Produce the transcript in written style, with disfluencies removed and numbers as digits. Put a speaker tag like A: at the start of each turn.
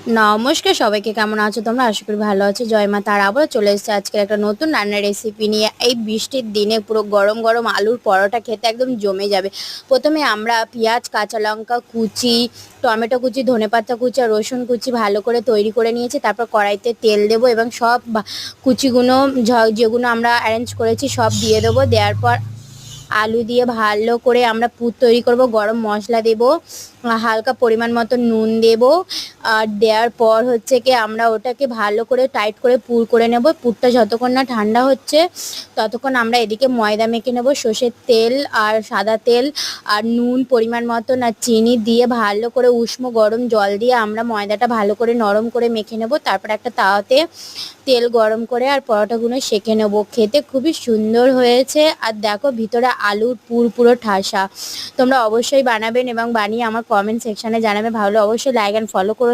A: নমস্কার সবাইকে, কেমন আছো তোমরা? আশা করি ভালো আছো। জয় মা তারা আবারও চলে এসেছে আজকের একটা নতুন রান্নার রেসিপি নিয়ে। এই বৃষ্টির দিনে পুরো গরম গরম আলুর পরোটা খেতে একদম জমে যাবে। প্রথমে আমরা পেঁয়াজ, কাঁচা লঙ্কা কুচি, টমেটো কুচি, ধনেপাতা কুচি আর রসুন কুচি ভালো করে তৈরি করে নিয়েছি। তারপর কড়াইতে তেল দেবো এবং সব কুচিগুলো যেগুলো আমরা অ্যারেঞ্জ করেছি সব দিয়ে দেবো। দেওয়ার পর আলু দিয়ে ভালো করে আমরা পুর তৈরি করব। গরম মশলা দেব, হালকা পরিমাণ মতো নুন দেব। আর দেওয়ার পর হচ্ছে কি আমরা ওটাকে ভালো করে টাইট করে পুর করে নেব। পুরটা যতক্ষণ না ঠান্ডা হচ্ছে ততক্ষণ আমরা এদিকে ময়দা মেখে নেব। সর্ষের তেল আর সাদা তেল আর নুন পরিমাণ মতন আর চিনি দিয়ে ভালো করে উষ্ণ গরম জল দিয়ে আমরা ময়দাটা ভালো করে নরম করে মেখে নেব। তারপর একটা তাওয়াতে তেল গরম করে আর পরোটাগুলো সেঁকে নেব। খেতে খুবই সুন্দর হয়েছে। আর দেখো ভিতরে আলুর পুর পুরো ঠাসা। তোমরা অবশ্যই বানাবেন এবং বানিয়ে আমার কমেন্ট সেকশানে জানাবে। ভালো অবশ্যই লাইক অ্যান্ড ফলো করো।